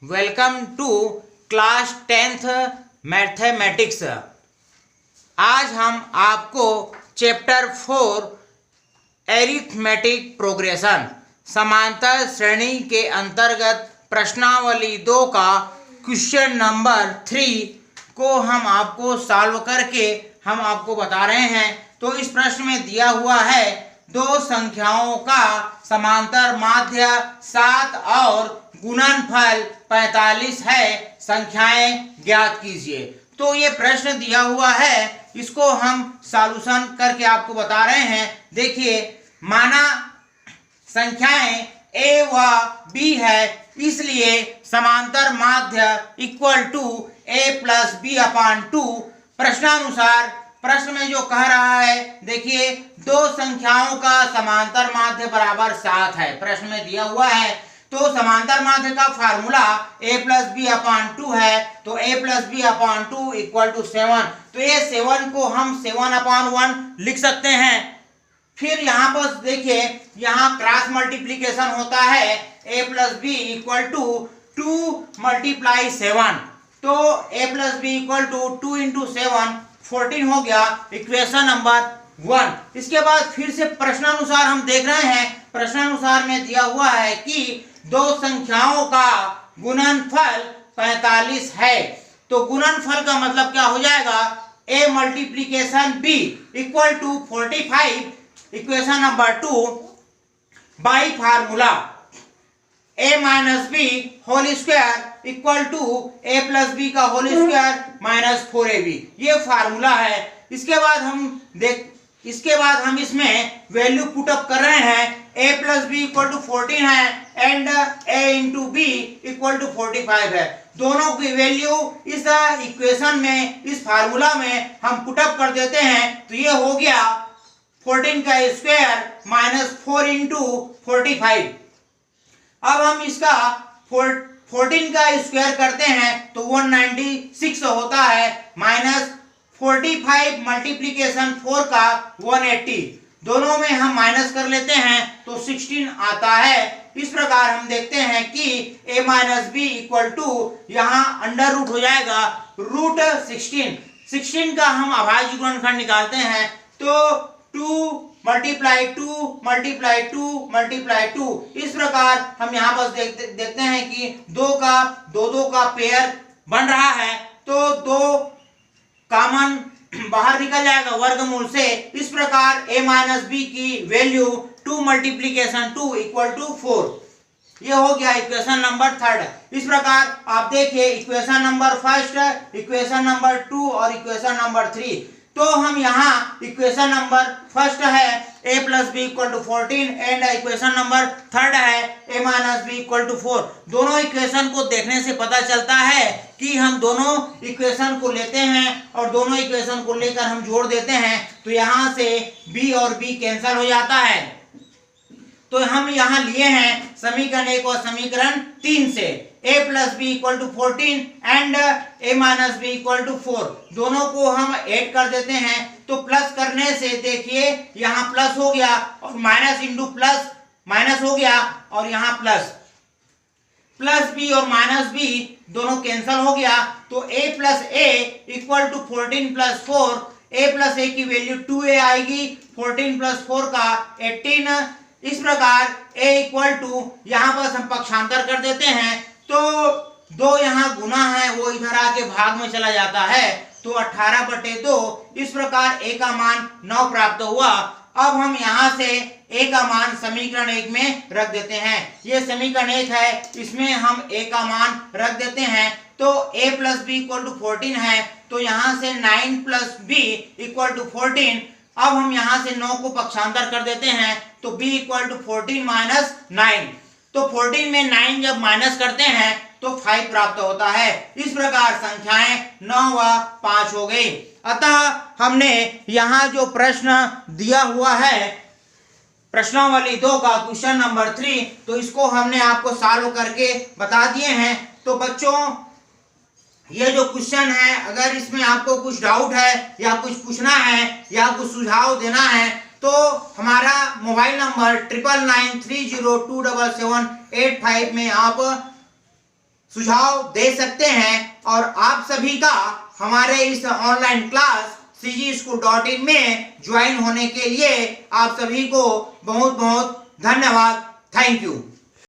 Welcome to class 10th mathematics. आज हम आपको चैप्टर 4 एरिथमेटिक प्रोग्रेशन समांतर श्रेणी के अंतर्गत प्रश्नावली 2 का क्वेश्चन नंबर 3 को हम आपको सॉल्व करके हम आपको बता रहे हैं। तो इस प्रश्न में दिया हुआ है दो संख्याओं का समांतर माध्य 7 और गुणनफल 45 है, संख्याएं ज्ञात कीजिए। तो ये प्रश्न दिया हुआ है, इसको हम सॉल्यूशन करके आपको बता रहे हैं। देखिए, माना संख्याएं a व b है, इसलिए समांतर माध्य equal to a plus B upon 2। प्रश्नानुसार प्रश्न में जो कह रहा है, देखिए दो संख्याओं का समांतर माध्य बराबर 7 है, प्रश्न में दिया हुआ है। तो समांतर माध्य का formula a plus B upon 2 है, तो a plus B upon 2 equal to 7। तो ये 7 को हम 7 अपान 1 लिख सकते हैं। फिर यहाँ पर देखिए, यहाँ क्रॉस मल्टीप्लीकेशन होता है, a plus B equal to 2 multiply 7। तो a plus B equal to 2 into 7 14 हो गया, इक्वेशन नंबर 1। इसके बाद फिर से प्रश्नानुसार हम देख रहे हैं, प्रश्नानुसार में दिया हुआ है कि दो संख्याओं का गुणनफल 45 है। तो गुणनफल का मतलब क्या हो जाएगा, a multiplication b equal to 45, equation number 2 by formula a minus B whole square equal to a plus B का होल स्क्वायर माइनस 4ab, ये फार्मूला है। इसके बाद हम इसमें वैल्यू पुटअप कर रहे हैं। a plus B equal to 14 है and a into B equal to 45 है। दोनों की वैल्यू इस इक्वेशन में, इस फार्मूला में हम पुटअप कर देते हैं। तो ये हो गया 14 का स्क्वायर माइनस 4 इंटू 45। अब हम इसका 14 का स्क्वायर करते हैं तो 196 होता है, माइनस 45 मल्टीप्लीकेशन 4 का 180, दोनों में हम माइनस कर लेते हैं तो 16 आता है। इस प्रकार हम देखते हैं कि a minus B equal to यहाँ अंडर रूट हो जाएगा रूट 16 का हम अभाज्य गुणनखंड निकालते हैं तो 2 मल्टीप्लाई 2 मल्टीप्लाई 2 मल्टीप्लाई 2। इस प्रकार हम यहाँ पर देखते हैं कि दो का पेयर बन रहा है, तो दो कॉमन बाहर निकल जाएगा वर्गमूल से। इस प्रकार a माइनस बी की वैल्यू 2 मल्टीप्लीकेशन 2 इक्वल टू 4। ये हो गया इक्वेशन नंबर 3। इस प्रकार आप देखिए इक्वेशन नंबर 1, इक्वेशन नंबर 2 और इक्वेशन नंबर 3। तो हम यहाँ इक्वेशन नंबर 1 है a plus B equal to 14 and equation number 3 है a minus B equal to 4। दोनों इक्वेशन को देखने से पता चलता है कि हम दोनों इक्वेशन को लेते हैं और दोनों इक्वेशन को लेकर हम जोड़ देते हैं, तो यहाँ से b और b कैंसिल हो जाता है। तो हम यहाँ लिए हैं समीकरण 1 और समीकरण 3 से a plus B equal to 14 and a minus B equal to 4, दोनों को हम ऐड कर देते हैं। तो प्लस करने से देखिए यहाँ प्लस हो गया और माइनस इंटू प्लस माइनस हो गया और यहाँ प्लस बी और माइनस बी दोनों कैंसिल हो गया। तो a plus a equal to 14 plus 4, a plus a की वैल्यू 2a आएगी, 14 प्लस 4 का 18। इस प्रकार a इक्वल टू यहाँ पर हम पक्षांतर कर देते हैं तो दो यहाँ गुना है वो इधर आके भाग में चला जाता है, तो 18/2। इस प्रकार a का मान 9 प्राप्त हुआ। अब हम यहाँ से a का मान समीकरण 1 में रख देते हैं। ये समीकरण 1 है, इसमें हम a का मान रख देते हैं। तो a plus B equal to 14 है, तो यहाँ से 9 प्लस बी इक्वल टू 14। अब हम यहाँ से 9 को पक्षांतर कर देते हैं तो b इक्वल टू 14 माइनस 9। तो 14 में 9 जब माइनस करते हैं तो 5 प्राप्त होता है। इस प्रकार संख्याएं 9 व 5 हो गई। अतः हमने यहाँ जो प्रश्न दिया हुआ है प्रश्नावली 2 का क्वेश्चन नंबर 3, तो इसको हमने आपको सॉल्व करके बता दिए हैं। तो बच्चों ये जो क्वेश्चन है, अगर इसमें आपको कुछ डाउट है या कुछ पूछना है या कुछ सुझाव देना है तो हमारा मोबाइल नंबर 9993027785 में आप सुझाव दे सकते हैं। और आप सभी का हमारे इस ऑनलाइन क्लास cgschool.in में ज्वाइन होने के लिए आप सभी को बहुत बहुत धन्यवाद। Thank you.